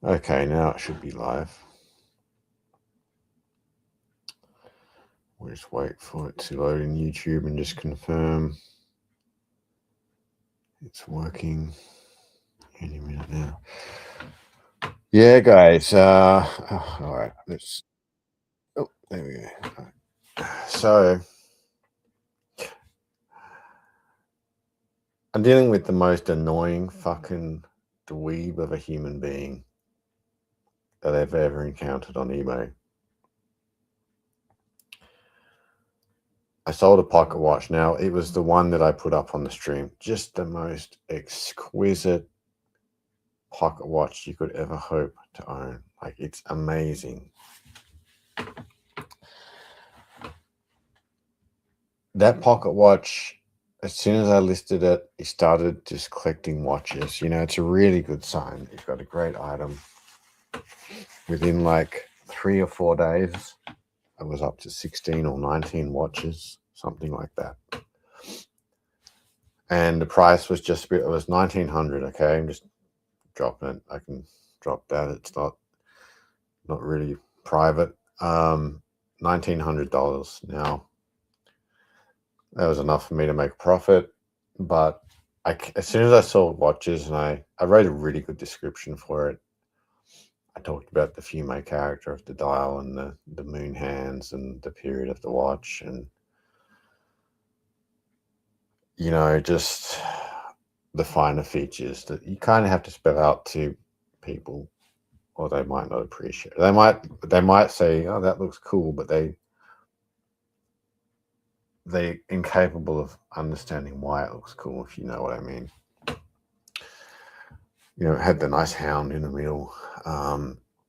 Okay, now it should be live. We'll just wait for it to load in YouTube and just confirm it's working any minute now. Yeah, guys. All right. Let's. Oh, there we go. All right. So I'm dealing with the most annoying fucking dweeb of a human being that I've ever encountered on eBay. I sold a pocket watch. Now, it was the one that I put up on the stream. Just the most exquisite pocket watch you could ever hope to own. Like, it's amazing. That pocket watch, as soon as I listed it, he started just collecting watches. You know, it's a really good sign. You've got a great item. Within like 3 or 4 days, I was up to 16 or 19 watches, something like that. And the price was just, it was $1,900. Okay, I'm just dropping it. I can drop that. It's not really private. $1,900. Now, that was enough for me to make a profit, but as soon as I saw watches, and I wrote a really good description for it. I talked about the Fume character of the dial and the moon hands and the period of the watch, and you know, just the finer features that you kind of have to spell out to people, or they might not appreciate it. They might say, "Oh, that looks cool," but they're incapable of understanding why it looks cool, if you know what I mean. You know, it had the nice hound in the middle.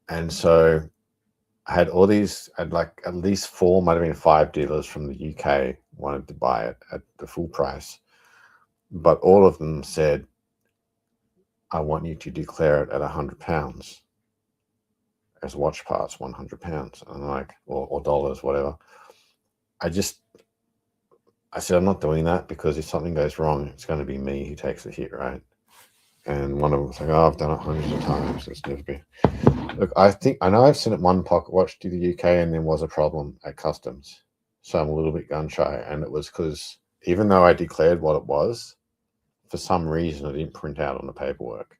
And so I had all these, I had like at least 4, might have been 5 dealers from the UK wanted to buy it at the full price. But all of them said, I want you to declare it at £100 as watch parts, £100. And I'm like, or dollars, whatever. I said, I'm not doing that, because if something goes wrong, it's going to be me who takes the hit, right? And one of them was like, oh, I've done it hundreds of times. It's never been. Look, I know I've sent one pocket watch to the UK and there was a problem at customs. So I'm a little bit gun shy. And it was because even though I declared what it was, for some reason, it didn't print out on the paperwork.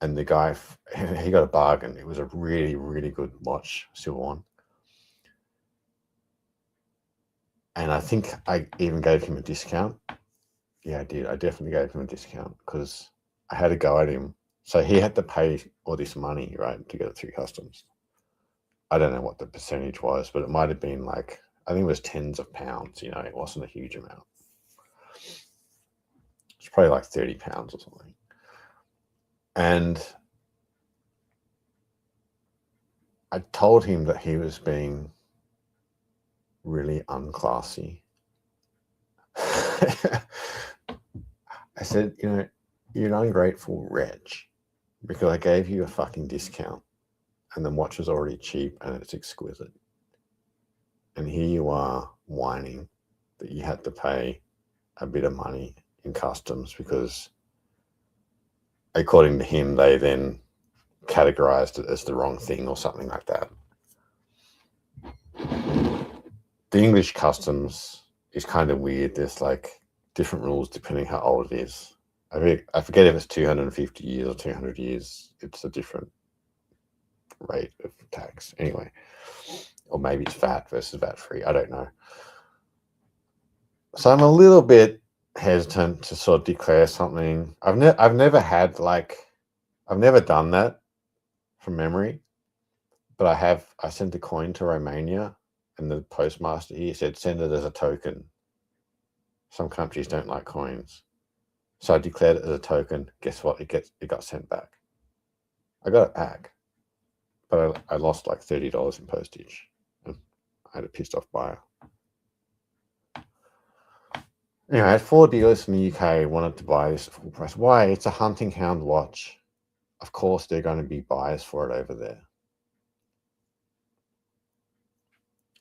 And the guy, he got a bargain. It was a really, really good watch, silver one. And I think I even gave him a discount. Yeah, I did. I definitely gave him a discount because I had a go at him. So he had to pay all this money, right, to get it through customs. I don't know what the percentage was, but it might have been like, I think it was tens of pounds. You know, it wasn't a huge amount. It's probably like £30 or something. And I told him that he was being really unclassy. I said, you know, you're an ungrateful wretch, because I gave you a fucking discount and the watch is already cheap and it's exquisite. And here you are whining that you had to pay a bit of money in customs because, according to him, they then categorized it as the wrong thing or something like that. The English customs is kind of weird. There's like different rules depending how old it is. I forget if it's 250 years or 200 years. It's a different rate of tax anyway. Or maybe it's VAT versus VAT free. I don't know. So I'm a little bit hesitant to sort of declare something. I've never done that from memory, but I sent a coin to Romania, and the postmaster here said send it as a token. Some countries don't like coins, so I declared it as a token. Guess what? It got sent back. I got it back, but I lost like $30 in postage. And I had a pissed off buyer. Anyway, I had 4 dealers from the UK wanted to buy this at full price. Why? It's a hunting hound watch. Of course, they're going to be buyers for it over there.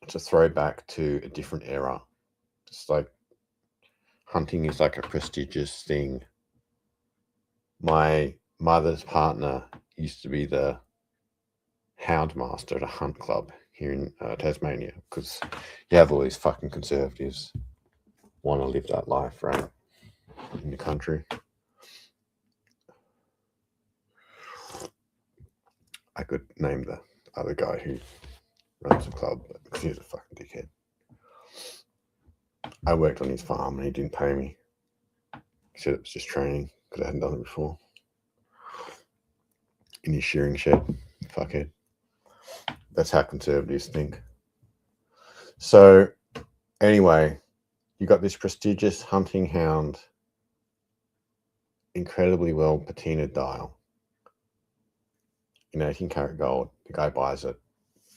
It's a throwback to a different era. It's like hunting is like a prestigious thing. My mother's partner used to be the houndmaster at a hunt club here in Tasmania, because you have all these fucking conservatives want to live that life, right, in the country. I could name the other guy who runs the club, but he's a fucking dickhead. I worked on his farm and he didn't pay me. He said it was just training because I hadn't done it before. In his shearing shed, fuckhead. That's how conservatives think. So, anyway, you got this prestigious hunting hound, incredibly well patinaed dial in 18 karat gold. The guy buys it.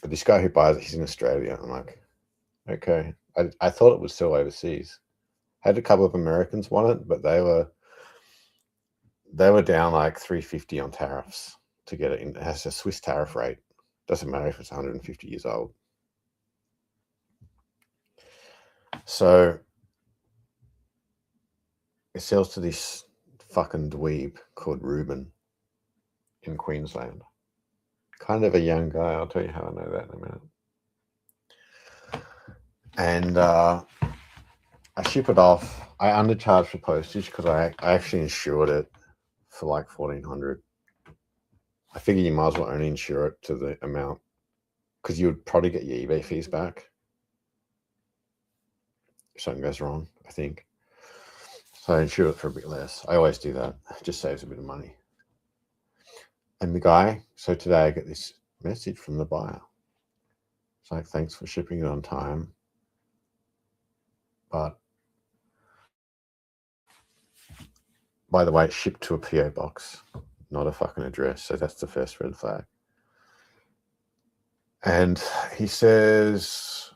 But this guy who buys it, he's in Australia. I'm like, okay. I thought it was still overseas. Had a couple of Americans want it, but they were down like $350 on tariffs to get it in. It has a Swiss tariff rate. Doesn't matter if it's 150 years old. So it sells to this fucking dweeb called Ruben in Queensland. Kind of a young guy. I'll tell you how I know that in a minute. And I ship it off. I undercharge for postage because I actually insured it for like $1,400. I figure you might as well only insure it to the amount, because you would probably get your eBay fees back if something goes wrong, I think. So I insure it for a bit less. I always do that. It just saves a bit of money. And the guy, so today I get this message from the buyer. It's like, thanks for shipping it on time, but by the way, it's shipped to a PO box, not a fucking address. So that's the first red flag. And he says,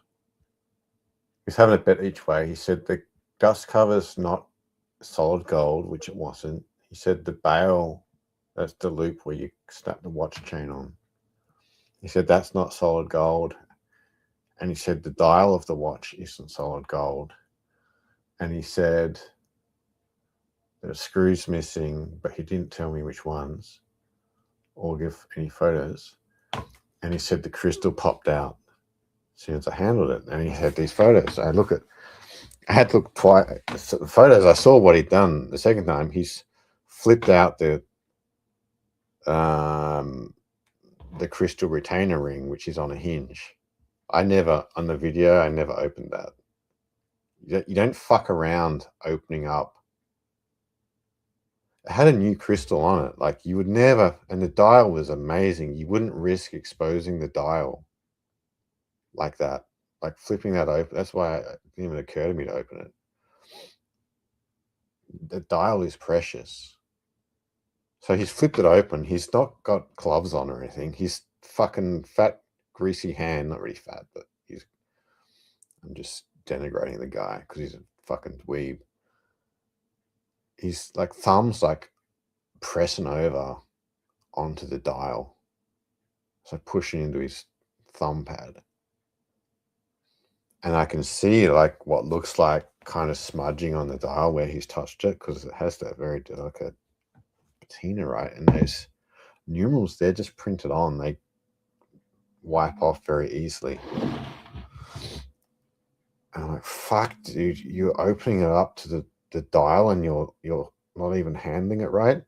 he's having a bet each way. He said the dust cover's not solid gold, which it wasn't. He said the bail, that's the loop where you snap the watch chain on. He said that's not solid gold. And he said the dial of the watch isn't solid gold. And he said there are screws missing, but he didn't tell me which ones or give any photos. And he said the crystal popped out as soon as I handled it. And he had these photos. I had to look twice. The photos, I saw what he'd done the second time. He's flipped out the crystal retainer ring, which is on a hinge. On the video, I never opened that. You don't fuck around opening up. It had a new crystal on it. Like, you would never, and the dial was amazing. You wouldn't risk exposing the dial like that. Like flipping that open. That's why it didn't even occur to me to open it. The dial is precious. So he's flipped it open. He's not got gloves on or anything. He's fucking fat, greasy hand. Not really fat, but I'm just denigrating the guy because he's a fucking dweeb. He's like thumbs like pressing over onto the dial. So pushing into his thumb pad. And I can see like what looks like kind of smudging on the dial where he's touched it, because it has that very delicate patina, right? And those numerals, they're just printed on. They wipe off very easily. And I'm like, fuck, dude, you're opening it up to the dial and you're not even handling it right.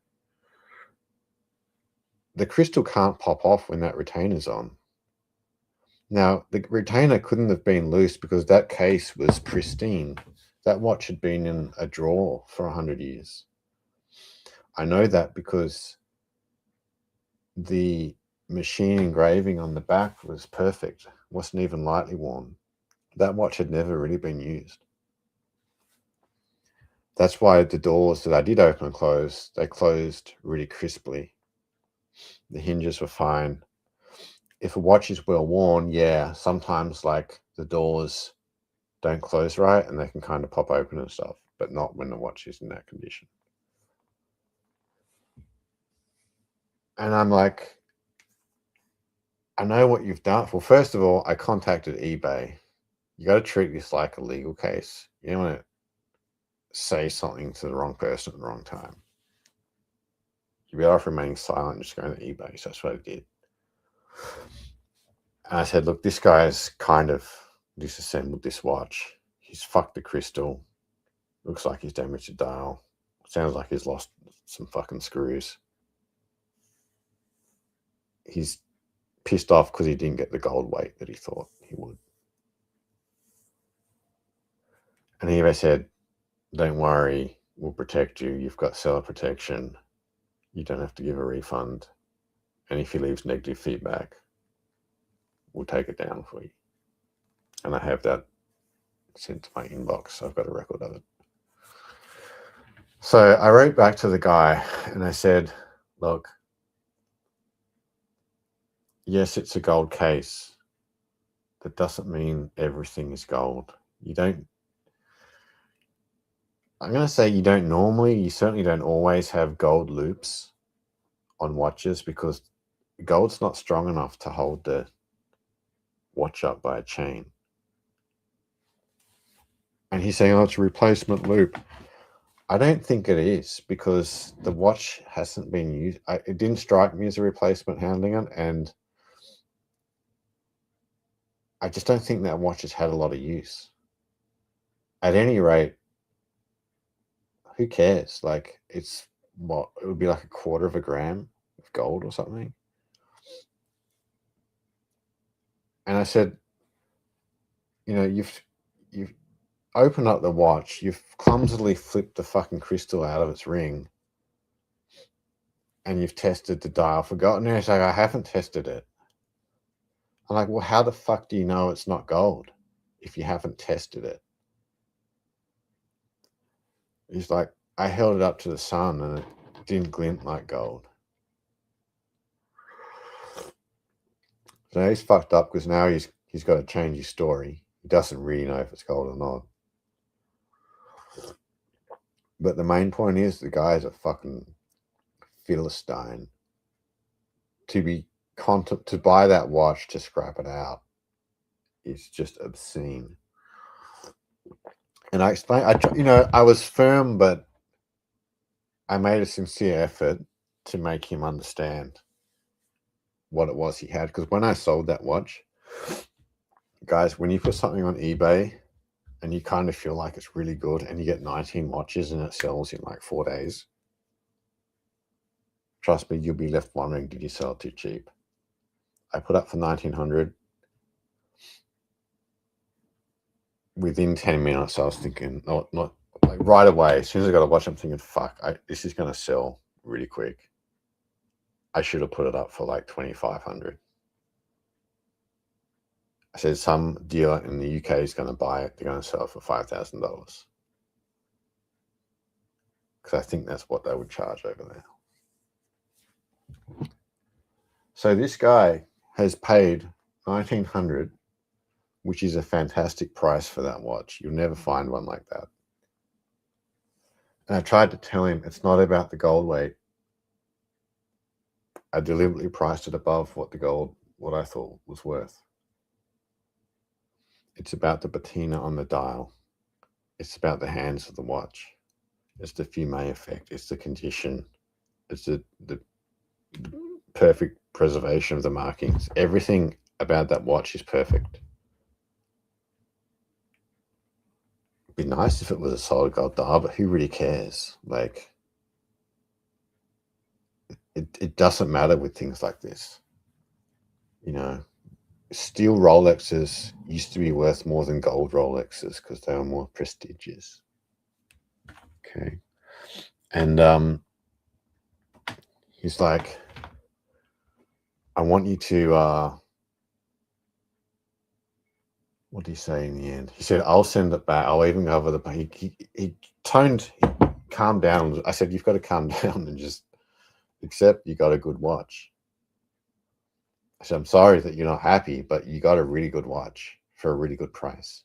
The crystal can't pop off when that retainer's on. Now, the retainer couldn't have been loose because that case was pristine. That watch had been in a drawer for 100 years. I know that because the machine engraving on the back was perfect. Wasn't even lightly worn. That watch had never really been used. That's why the doors that I did open and close, they closed really crisply. The hinges were fine. If a watch is well worn, yeah, sometimes like the doors don't close right and they can kind of pop open and stuff, but not when the watch is in that condition. And I'm like, I know what you've done. Well, first of all, I contacted eBay. You got to treat this like a legal case. You don't want to say something to the wrong person at the wrong time. you're better off remaining silent and just going to eBay. So that's what I did. And I said, look, this guy's kind of disassembled this watch. He's fucked the crystal. Looks like he's damaged the dial. Sounds like he's lost some fucking screws. He's pissed off because he didn't get the gold weight that he thought he would. And eBay said, don't worry, we'll protect you. You've got seller protection. You don't have to give a refund. And if he leaves negative feedback, we'll take it down for you. And I have that sent to my inbox, so I've got a record of it. So I wrote back to the guy and I said, look, yes, it's a gold case. That doesn't mean everything is gold. I'm going to say you certainly don't always have gold loops on watches because gold's not strong enough to hold the watch up by a chain. And he's saying, oh, it's a replacement loop. I don't think it is because the watch hasn't been used. It didn't strike me as a replacement handling it, and I just don't think that watch has had a lot of use. At any rate, who cares? Like, it's what it would be like 1/4 gram of gold or something. And I said, you know, you've opened up the watch, you've clumsily flipped the fucking crystal out of its ring, and you've tested the dial for gold. And he's like, I haven't tested it. I'm like, well, how the fuck do you know it's not gold if you haven't tested it? He's like, I held it up to the sun and it didn't glint like gold. So now he's fucked up because now he's got to change his story. He doesn't really know if it's gold or not. But the main point is the guy's a fucking Philistine. To buy that watch to scrap it out is just obscene. And I explained, I was firm, but I made a sincere effort to make him understand what it was he had. Because when I sold that watch, guys, when you put something on eBay and you kind of feel like it's really good and you get 19 watches and it sells in like 4 days, trust me, you'll be left wondering, did you sell it too cheap? I put up for 1900. Within 10 minutes, I was thinking, not like right away, as soon as I got a watch, I'm thinking, fuck, this is going to sell really quick. I should have put it up for like 2,500. I said, some dealer in the UK is going to buy it. They're going to sell it for $5,000. Because I think that's what they would charge over there. So this guy has paid $1,900, which is a fantastic price for that watch. You'll never find one like that. And I tried to tell him it's not about the gold weight. I deliberately priced it above what I thought was worth. It's about the patina on the dial. It's about the hands of the watch. It's the fume effect. It's the condition. It's the perfect preservation of the markings. Everything about that watch is perfect. It'd be nice if it was a solid gold dial, but who really cares? Like, it doesn't matter with things like this. You know, steel Rolexes used to be worth more than gold Rolexes because they were more prestigious. Okay. And he's like, I want you to what did he say in the end? He said, I'll send it back. I'll even go over the he calmed down. I said, you've got to calm down and just accept you got a good watch. I said, I'm sorry that you're not happy, but you got a really good watch for a really good price.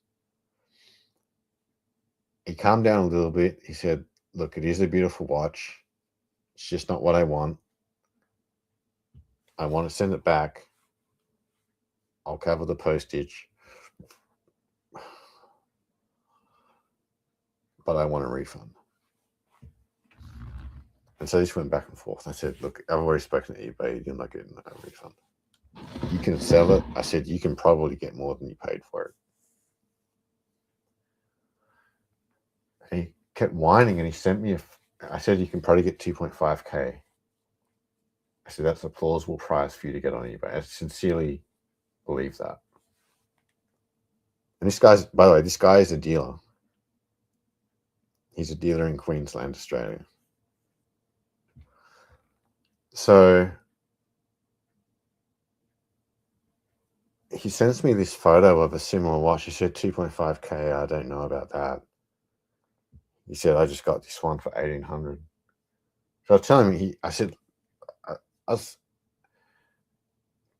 He calmed down a little bit. He said, look, it is a beautiful watch. It's just not what I want. I want to send it back. I'll cover the postage. But I want a refund. And so this went back and forth. I said, look, I've already spoken to eBay. You're not getting a refund. You can sell it. I said, you can probably get more than you paid for it. And he kept whining, and he sent me I said, you can probably get 2.5K. I said, that's a plausible price for you to get on eBay. I sincerely believe that. And by the way, this guy is a dealer. He's a dealer in Queensland, Australia. So he sends me this photo of a similar watch. He said 2.5K. I don't know about that. He said, I just got this one for 1,800. So I was telling him, I said, I was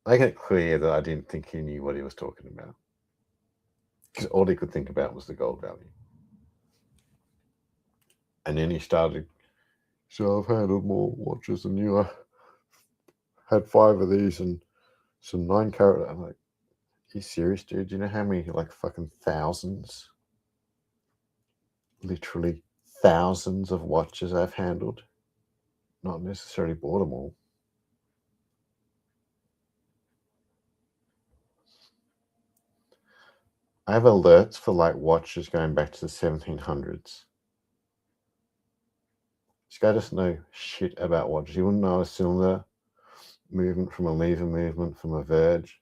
making it clear that I didn't think he knew what he was talking about. Because all he could think about was the gold value. And then he started, so I've handled more watches than you. I had 5 of these and some 9-carat. I'm like, are you serious, dude? Do you know how many, like, fucking thousands, literally thousands of watches I've handled? Not necessarily bought them all. I have alerts for, like, watches going back to the 1700s. This guy doesn't know shit about watches. He wouldn't know a cylinder movement from a lever movement from a verge.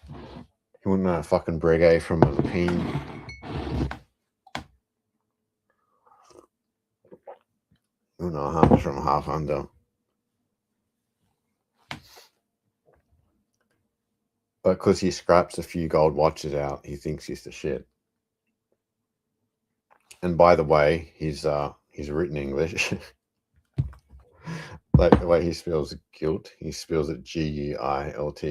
He wouldn't know a fucking breguet from a pin. He wouldn't know a half from a half under. But because he scraps a few gold watches out, he thinks he's the shit. And by the way, he's written English. Like the way he spells guilt, he spells it Guilt.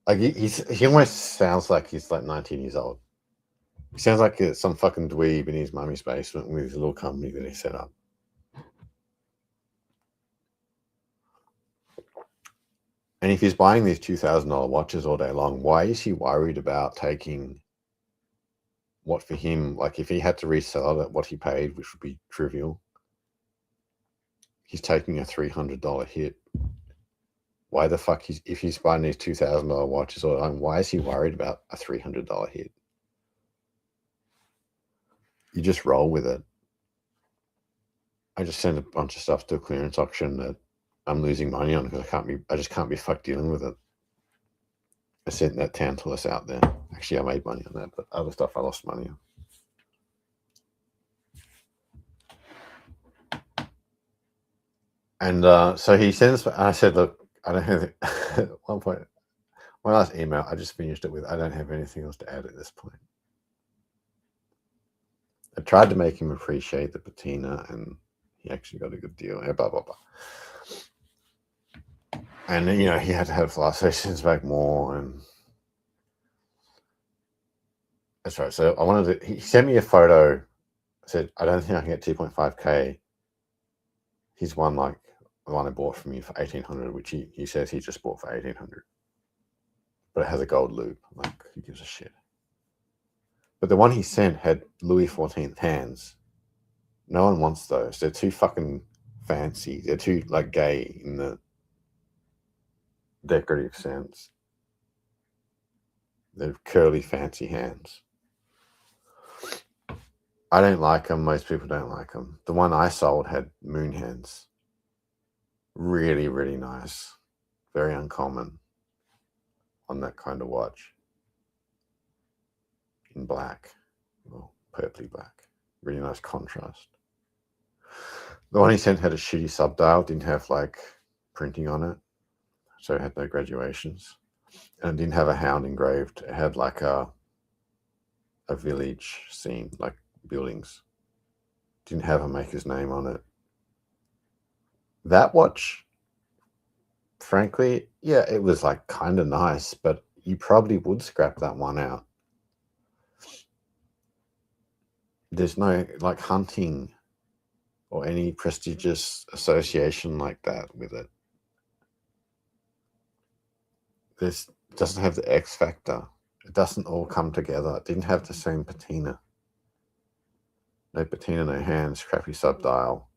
Like he almost sounds like he's like 19 years old. He sounds like some fucking dweeb in his mummy's basement with his little company that he set up. And if he's buying these $2,000 watches all day long, why is he worried about taking what for him, like if he had to resell it at what he paid, which would be trivial, he's taking a $300 hit. Why the fuck, if he's buying these $2,000 watches all the time, why is he worried about a $300 hit? You just roll with it. I just send a bunch of stuff to a clearance auction that I'm losing money on because I just can't be fucked dealing with it. I sent that Tantalus out there. Actually, I made money on that, but other stuff I lost money on. And so he sends, I said, look, I don't have, at one point, my last email, I just finished it with, I don't have anything else to add at this point. I tried to make him appreciate the patina, and he actually got a good deal, blah, blah, blah. And, he had to have flash sessions back more, and that's right. So he sent me a photo, said, I don't think I can get 2.5K. He's one like the one I bought from you for 1,800, which he says he just bought for 1,800. But it has a gold loop. Like, who gives a shit? But the one he sent had Louis XIV hands. No one wants those. They're too fucking fancy. They're too, like, gay in the decorative sense. They're curly, fancy hands. I don't like them. Most people don't like them. The one I sold had moon hands. Really, really nice. Very uncommon on that kind of watch. In black. Well, purpley black. Really nice contrast. The one he sent had a shitty subdial. Didn't have, like, printing on it. So it had no graduations. And it didn't have a hound engraved. It had, like, a village scene, like buildings. Didn't have a maker's name on it. That watch, frankly, yeah, it was like kind of nice, but you probably would scrap that one out. There's no, like, hunting or any prestigious association like that with it. This doesn't have the X factor. It doesn't all come together. It didn't have the same patina. No patina, no hands, crappy subdial,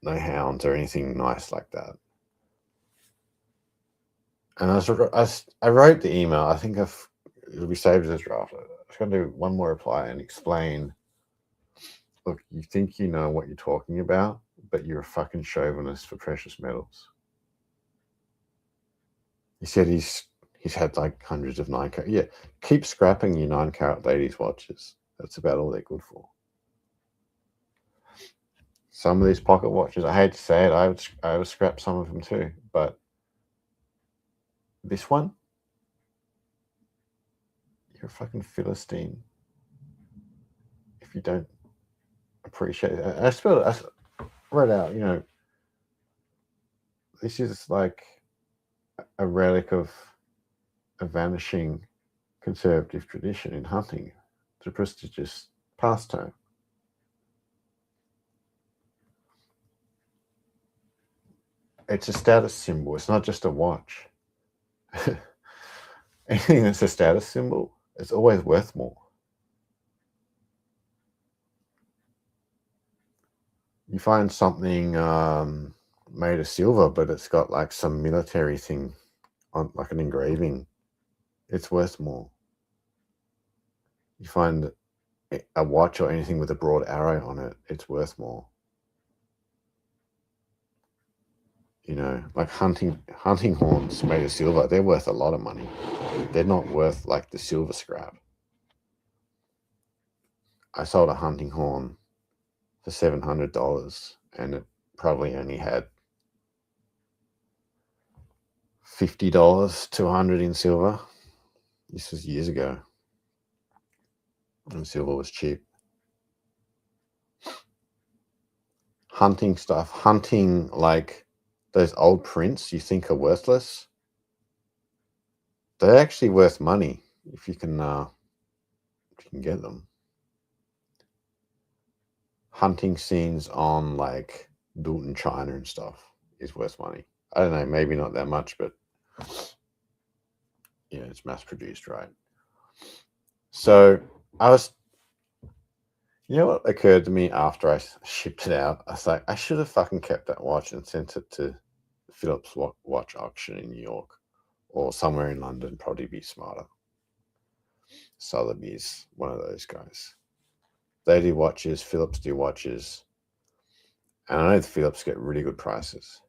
no hounds or anything nice like that. And I wrote the email. I think it'll be saved as a draft. I was going to do one more reply and explain. Look, you think you know what you're talking about, but you're a fucking chauvinist for precious metals. He said he's had like hundreds of 9-carat. Yeah, keep scrapping your 9-carat ladies' watches. That's about all they're good for. Some of these pocket watches, I hate to say it, I would scrap some of them too. But this one, you're a fucking Philistine if you don't appreciate it. I read out, this is like a relic of a vanishing conservative tradition in hunting. It's a prestigious pastime. It's a status symbol. It's not just a watch. Anything that's a status symbol, it's always worth more. You find something made of silver, but it's got like some military thing on, like an engraving. It's worth more. You find a watch or anything with a broad arrow on it, it's worth more. Like hunting horns made of silver, they're worth a lot of money. They're not worth like the silver scrap. I sold a hunting horn for $700 and it probably only had $50 to $100 in silver. This was years ago, and silver was cheap. Hunting stuff, like those old prints you think are worthless, they're actually worth money if you can get them. Hunting scenes on like Dalton, China and stuff is worth money. I don't know, maybe not that much, but yeah, it's mass produced, right? So what occurred to me after I shipped it out? I was like, I should have fucking kept that watch and sent it to Phillips watch auction in New York or somewhere in London. Probably be smarter. Sotheby's, one of those guys. They do watches. Phillips do watches. And I know the Phillips get really good prices.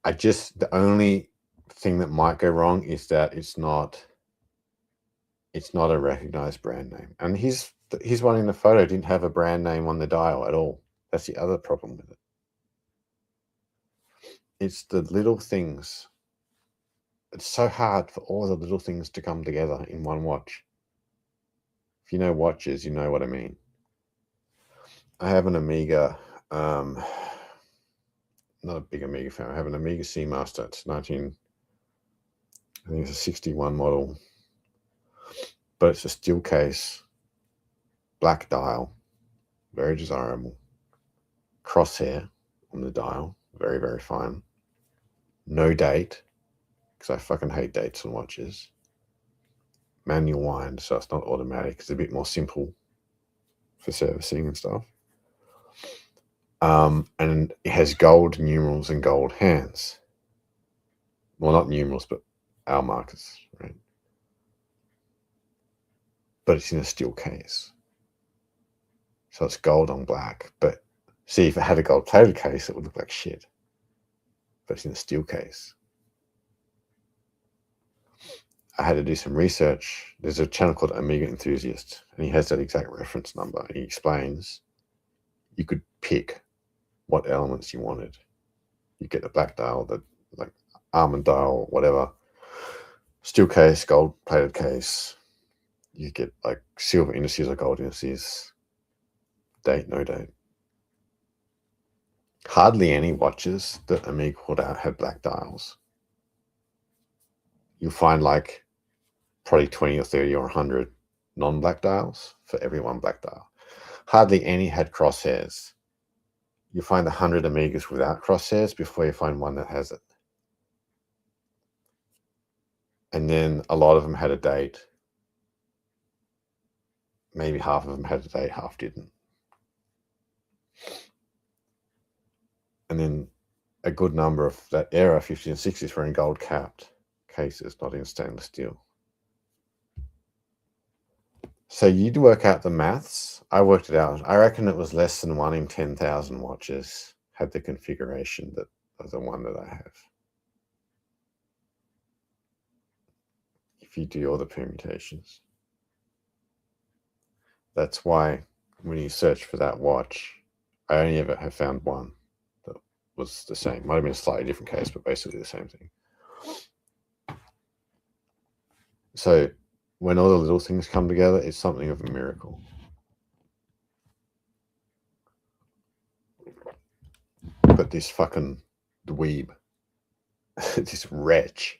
The only thing that might go wrong is that it's not a recognized brand name. And his one in the photo didn't have a brand name on the dial at all. That's the other problem with it. It's the little things. It's so hard for all the little things to come together in one watch. If you know watches, you know what I mean. I have an Omega, not a big Omega fan. I have an Omega Seamaster. It's I think it's a 61 model, but it's a steel case, black dial, very desirable. Crosshair on the dial, very, very fine. No date, because I fucking hate dates on watches. Manual wind, so it's not automatic. It's a bit more simple for servicing and stuff. And it has gold numerals and gold hands. Well, not numerals, but hour markers, right? But it's in a steel case. So it's gold on black. But see, if it had a gold-plated case, it would look like shit. But it's in a steel case. I had to do some research. There's a channel called Omega Enthusiast, and he has that exact reference number. And he explains you could pick what elements you wanted. You get the black dial, the like almond dial, whatever, steel case, gold-plated case. You get like silver indices or gold indices. Date, no date. Hardly any watches that Omega put out had black dials. You'll find like probably 20 or 30 or 100 non-black dials for every one black dial. Hardly any had crosshairs. You find 100 Omegas without crosshairs before you find one that has it. And then a lot of them had a date. maybe half of them had a date, half didn't. And then a good number of that era, 50s and 60s, were in gold capped cases, not in stainless steel. So you'd work out the maths. I worked it out. I reckon it was less than 1 in 10,000 watches had the configuration that of the one that I have. If you do all the permutations. That's why when you search for that watch, I only ever have found one that was the same. Might have been a slightly different case, but basically the same thing. So when all the little things come together, it's something of a miracle. But this fucking dweeb, this wretch,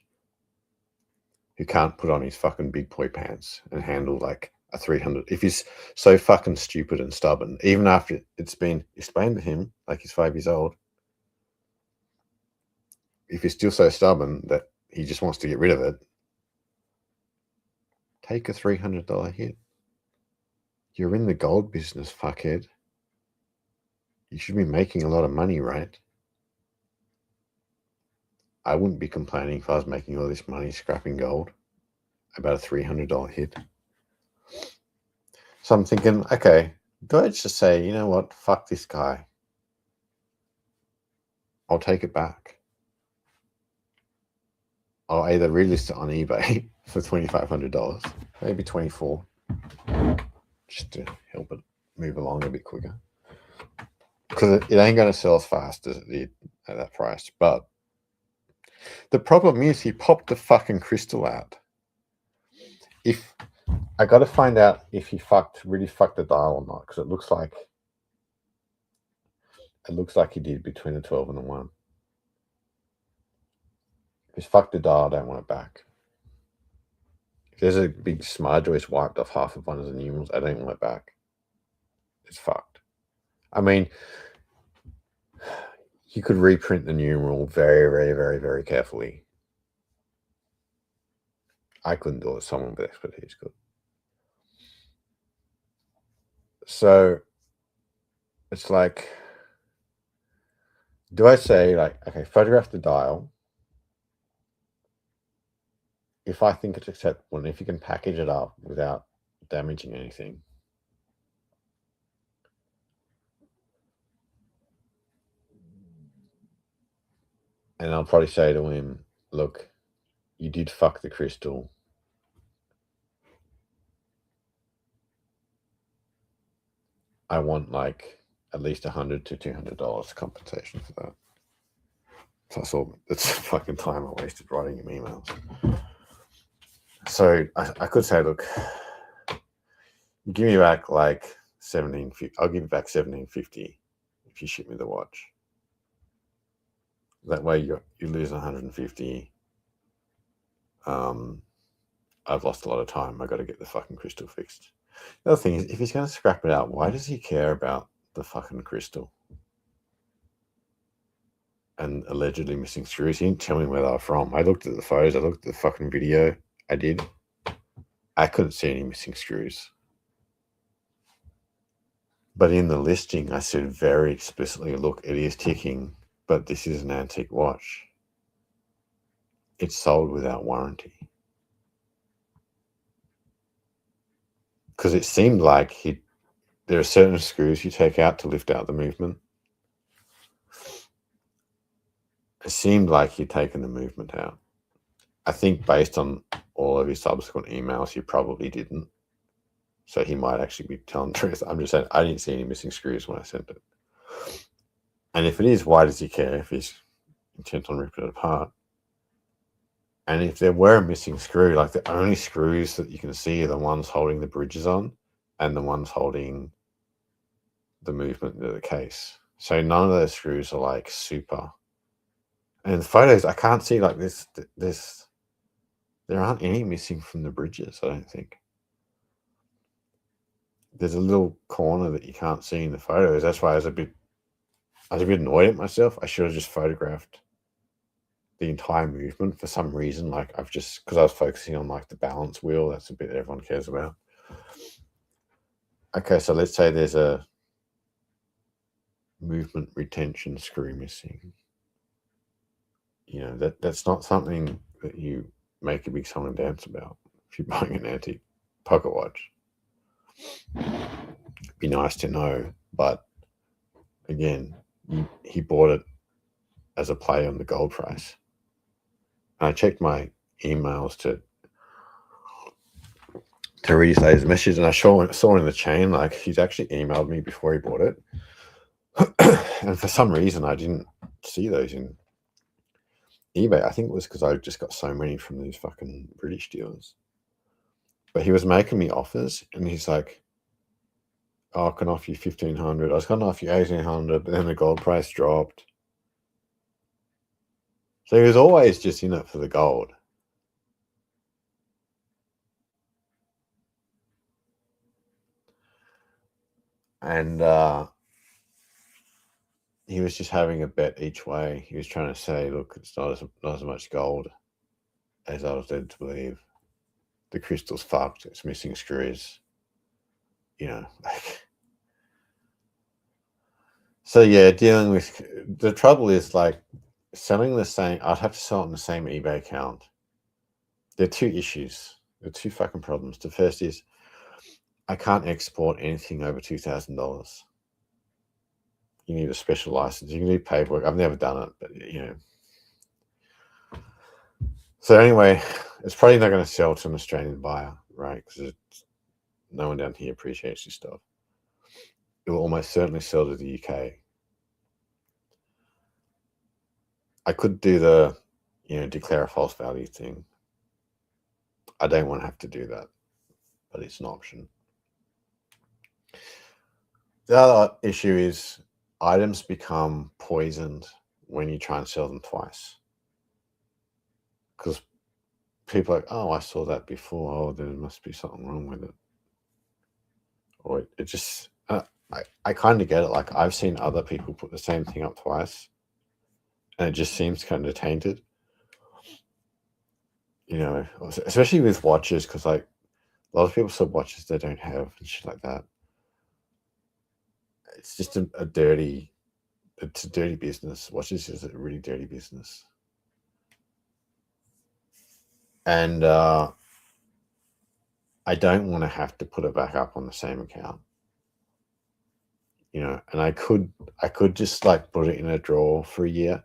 who can't put on his fucking big boy pants and handle like a 300. If he's so fucking stupid and stubborn, even after it's been explained to him, like he's 5 years old, if he's still so stubborn that he just wants to get rid of it, take a $300 hit. You're in the gold business, fuckhead. You should be making a lot of money, right? I wouldn't be complaining if I was making all this money scrapping gold about a $300 hit. So I'm thinking, okay, do I just say, you know what, fuck this guy. I'll take it back. I'll either relist it on eBay for $2,500, maybe $24, just to help it move along a bit quicker. Because it ain't going to sell as fast as it did at that price. But the problem is he popped the fucking crystal out. If I got to find out if he really fucked the dial or not, because it looks like he did between the 12 and the 1. If he's fucked the dial, I don't want it back. If there's a big smudge or he's wiped off half of one of the numerals, I don't want it back. It's fucked. I mean, you could reprint the numeral very, very, very, very carefully. I couldn't do it. Someone with expertise could. So it's like, do I say like, okay, photograph the dial if I think it's acceptable and if you can package it up without damaging anything? And I'll probably say to him, look, you did fuck the crystal. I want like at least $100 to $200 compensation for that. So I thought that's fucking time I wasted writing him emails. So I could say, look, you give me back like $1,750. I'll give you back $1,750 if you ship me the watch. That way you lose $150. I've lost a lot of time. I got to get the fucking crystal fixed. The other thing is, if he's going to scrap it out, why does he care about the fucking crystal and allegedly missing screws? He didn't tell me where they were from. I looked at the photos. I looked at the fucking video. I did. I couldn't see any missing screws. But in the listing, I said very explicitly, look, it is ticking, but this is an antique watch. It's sold without warranty. Because it seemed like there are certain screws you take out to lift out the movement. It seemed like he'd taken the movement out. I think based on all of his subsequent emails, he probably didn't. So he might actually be telling the truth. I'm just saying, I didn't see any missing screws when I sent it. And if it is, why does he care if he's intent on ripping it apart? And if there were a missing screw, like the only screws that you can see are the ones holding the bridges on and the ones holding the movement to the case. So none of those screws are like super. And in the photos, I can't see like this. There aren't any missing from the bridges, I don't think. There's a little corner that you can't see in the photos. That's why I was a bit annoyed at myself. I should have just photographed the entire movement for some reason. Like because I was focusing on like the balance wheel. That's the bit that everyone cares about. okay, so let's say there's a movement retention screw missing. That's not something that you make a big song and dance about if you're buying an antique pocket watch. It'd be nice to know, but again, he bought it as a play on the gold price. And I checked my emails to read his latest message, and I saw in the chain, like, he's actually emailed me before he bought it. And for some reason, I didn't see those in eBay. I think it was because I just got so many from these fucking British dealers. But he was making me offers, and he's like, "Oh, I can offer you 1,500. I was going to offer you 1,800, but then the gold price dropped." So he was always just in it for the gold. And he was just having a bet each way. He was trying to say, "Look, it's not as much gold as I was led to believe. The crystal's fucked. It's missing screws." Like. So yeah, dealing with the trouble is, like, selling the same. I'd have to sell it on the same eBay account. There are two issues. There are two fucking problems. The first is I can't export anything over $2,000. You need a special license. You need paperwork. I've never done it, but. So anyway, it's probably not going to sell to an Australian buyer, right? Because no one down here appreciates this stuff. It will almost certainly sell to the UK. I could do the, declare a false value thing. I don't want to have to do that, but it's an option. The other issue is items become poisoned when you try and sell them twice. Because people are like, "Oh, I saw that before. Oh, there must be something wrong with it." Or it just, I kind of get it. Like, I've seen other people put the same thing up twice, and it just seems kind of tainted. Especially with watches, because, like, a lot of people sell watches they don't have and shit like that. It's just a dirty business. Watches is a really dirty business. And I don't want to have to put it back up on the same account. And I could just, like, put it in a drawer for a year,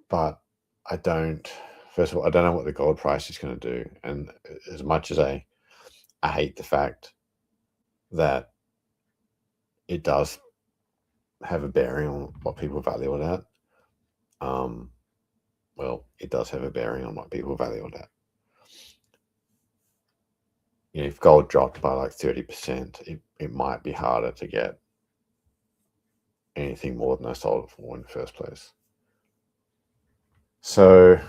but I don't. First of all, I don't know what the gold price is going to do, and as much as I hate the fact that it does have a bearing on what people value it at. Well, it does have a bearing on what people value it at. If gold dropped by like 30%, it might be harder to get anything more than I sold it for in the first place. So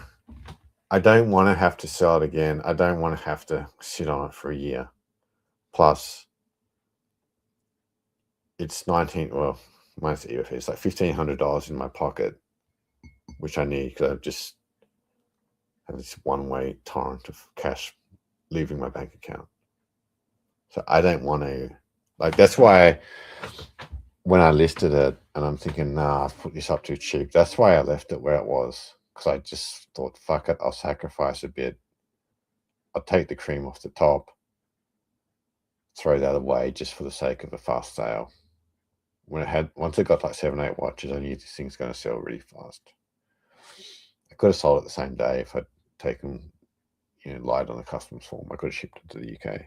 I don't want to have to sell it again. I don't want to have to sit on it for a year. Plus, it's minus EFA, it's like $1,500 in my pocket, which I need because I just have this one-way torrent of cash leaving my bank account. So I don't want to, like, that's why when I listed it and I'm thinking, nah, I've put this up too cheap. That's why I left it where it was, because I just thought, fuck it, I'll sacrifice a bit. I'll take the cream off the top, throw that away just for the sake of a fast sale. Once it got like 7-8 watches, I knew this thing's going to sell really fast. I could have sold it the same day if I'd taken, lied on the customs form. I could have shipped it to the UK,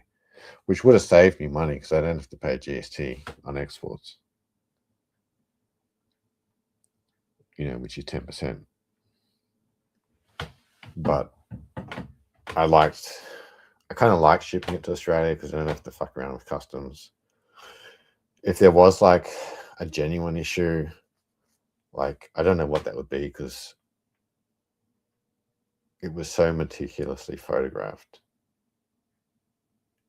which would have saved me money because I don't have to pay GST on exports, which is 10%. But I kind of liked shipping it to Australia because I don't have to fuck around with customs. If there was like a genuine issue, like, I don't know what that would be because it was so meticulously photographed,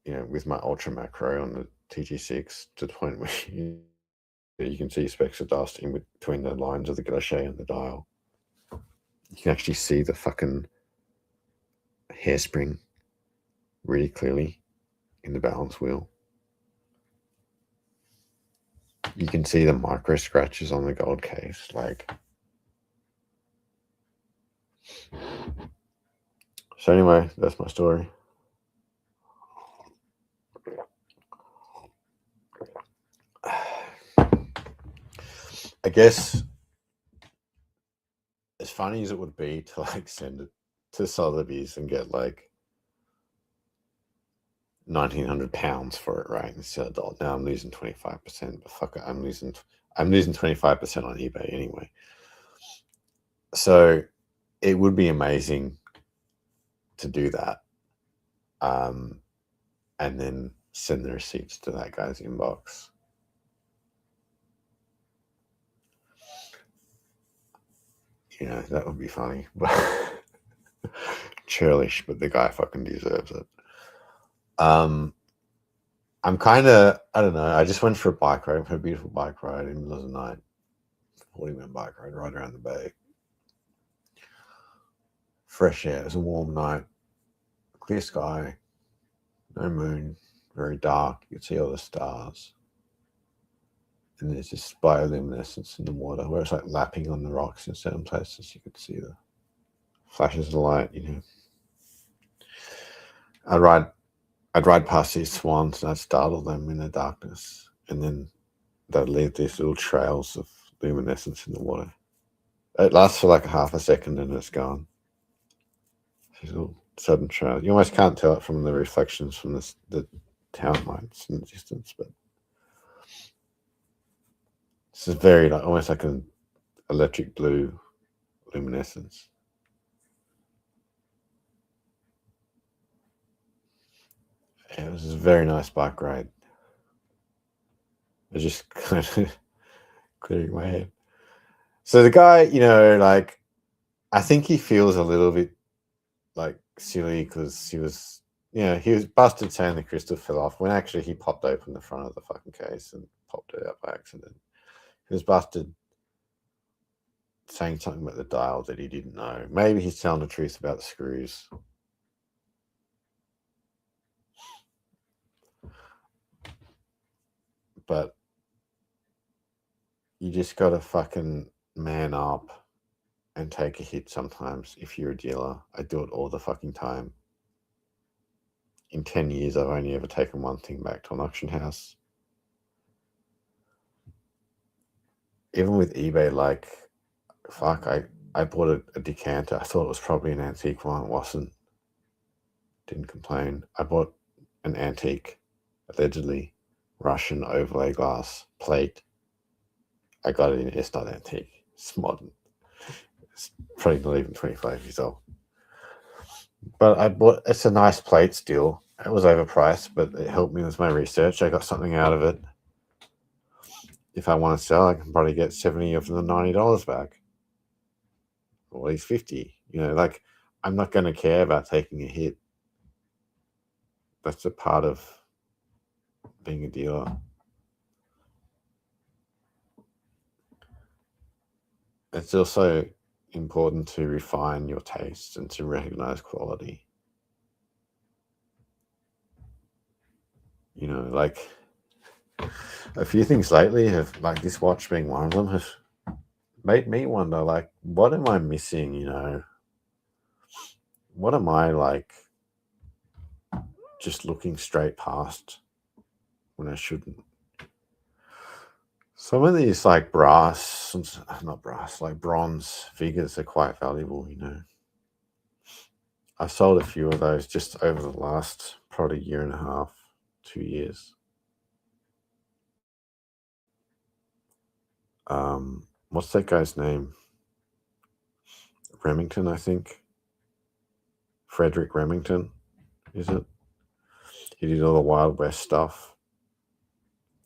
with my ultra macro on the TG6 to the point where you can see specks of dust in between the lines of the gaucher and the dial. You can actually see the fucking hairspring really clearly in the balance wheel. You can see the micro scratches on the gold case. Like, so anyway, that's my story. I guess as funny as it would be to like send it to Sotheby's and get like £1,900 for it, right? Instead of $1. Now I'm losing 25%, but fuck it, I'm losing 25% on eBay anyway. So it would be amazing to do that, and then send the receipts to that guy's inbox. You know, that would be funny. Churlish, but the guy fucking deserves it. I'm kind of, I don't know, I just went for a bike ride, for a beautiful bike ride in the middle of the night. 40-minute bike ride right around the bay. Fresh air, it was a warm night, clear sky, no moon, very dark, you could see all the stars. And there's this bioluminescence in the water where it's like lapping on the rocks in certain places. You could see the flashes of light, you know. I'd ride past these swans and I'd startle them in the darkness, and then they'd leave these little trails of luminescence in the water. It lasts for like a half a second and it's gone. These little sudden trails. You almost can't tell it from the reflections from the town lights in the distance, but this is very like almost like an electric blue luminescence. It was a very nice bike ride. I was just kind of clearing my head. So the guy, you know, like, I think he feels a little bit like silly because he was busted saying the crystal fell off when actually he popped open the front of the fucking case and popped it out by accident. He was busted saying something about the dial that he didn't know. Maybe he's telling the truth about the screws. But you just gotta fucking man up and take a hit sometimes if you're a dealer. I do it all the fucking time. In 10 years, I've only ever taken one thing back to an auction house. Even with eBay, like, fuck, I bought a decanter. I thought it was probably an antique one. It wasn't. Didn't complain. I bought an antique, allegedly Russian overlay glass plate. I got it in, it's not antique. It's modern. It's probably not even 25 years old. But it's a nice plate still. It was overpriced, but it helped me with my research. I got something out of it. If I want to sell, I can probably get 70 of the $90 back. Or at least 50. You know, like, I'm not going to care about taking a hit. That's a part of being a dealer. It's also important to refine your tastes and to recognize quality. You know, like, a few things lately have, like this watch being one of them, have made me wonder, like, what am I missing, you know? What am I, like, just looking straight past when I shouldn't? Some of these, like, not brass, like bronze figures are quite valuable, you know? I sold a few of those just over the last probably year and a half, 2 years. What's that guy's name? Remington, I think. Frederick Remington, is it? He did all the Wild West stuff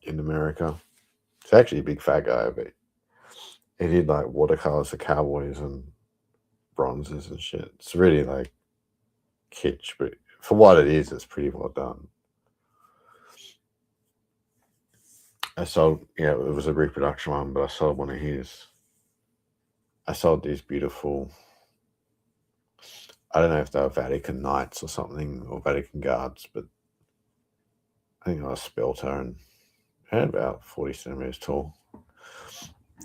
in America. He's actually a big fat guy, but he did like watercolors for cowboys and bronzes and shit. It's really like kitsch, but for what it is, it's pretty well done. I sold, it was a reproduction one, but I sold one of his. I sold these beautiful, I don't know if they were Vatican Knights or something, or Vatican Guards, but I think I was Spelter, and and about 40 centimeters tall.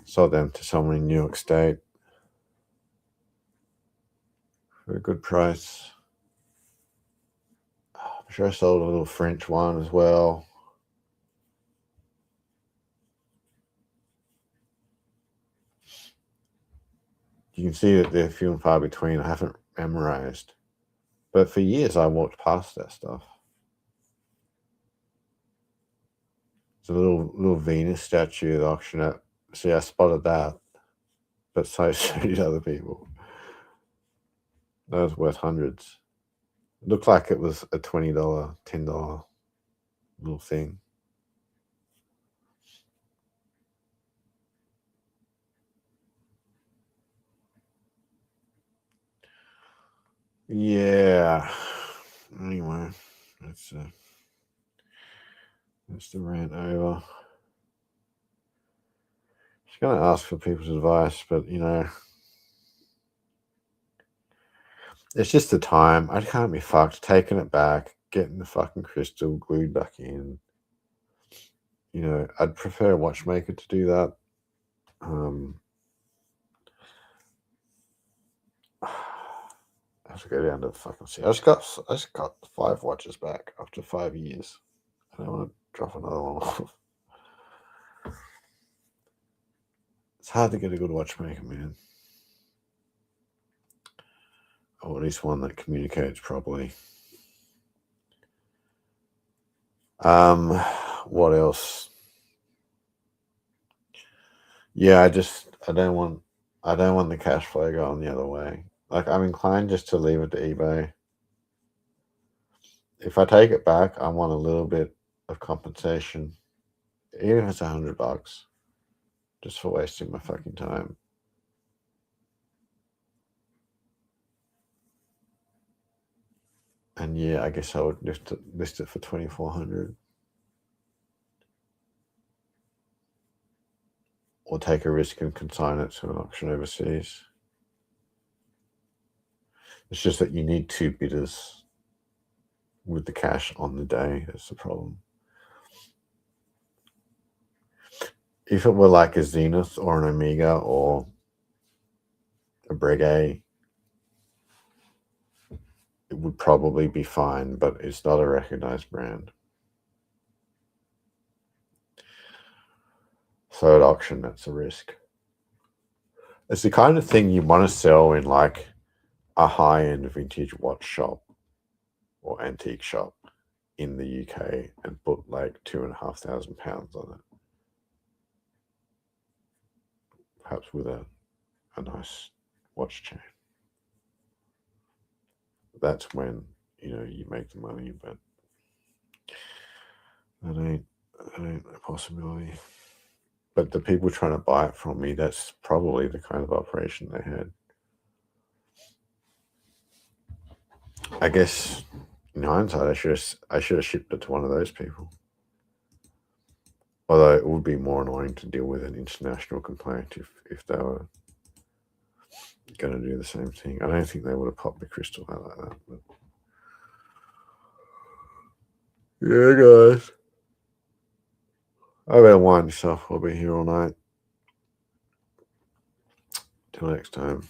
Sold them to someone in New York State for a good price. I'm sure I sold a little French one as well. You can see that they're few and far between. I haven't memorized. But for years, I walked past that stuff. It's a little Venus statue at auction at. See, I spotted that. But so did other people. That was worth hundreds. It looked like it was a $20, $10 little thing. Yeah. Anyway, that's the rant over. Just gonna ask for people's advice, but it's just the time. I can't be fucked taking it back, getting the fucking crystal glued back in. I'd prefer a watchmaker to do that. I have to go down to the fucking sea. I just got 5 watches back after 5 years. I don't want to drop another one off. It's hard to get a good watchmaker, man. Or at least one that communicates properly. What else? Yeah, I don't want the cash flow going the other way. Like, I'm inclined just to leave it to eBay. If I take it back, I want a little bit of compensation, even if it's $100, just for wasting my fucking time. And yeah, I guess I would list it for $2,400, or take a risk and consign it to an auction overseas. It's just that you need 2 bidders with the cash on the day. That's the problem. If it were like a Zenith or an Omega or a Breguet, it would probably be fine, but it's not a recognized brand. So at auction, that's a risk. It's the kind of thing you want to sell in like a high-end vintage watch shop or antique shop in the UK and put like £2,500 on it. Perhaps with a nice watch chain. That's when, you make the money, but that ain't a possibility. But the people trying to buy it from me, that's probably the kind of operation they had. I guess in hindsight, I should have shipped it to one of those people. Although it would be more annoying to deal with an international complaint if they were going to do the same thing. I don't think they would have popped the crystal out like that. But yeah, guys. I better wind this off. I'll be here all night. Till next time.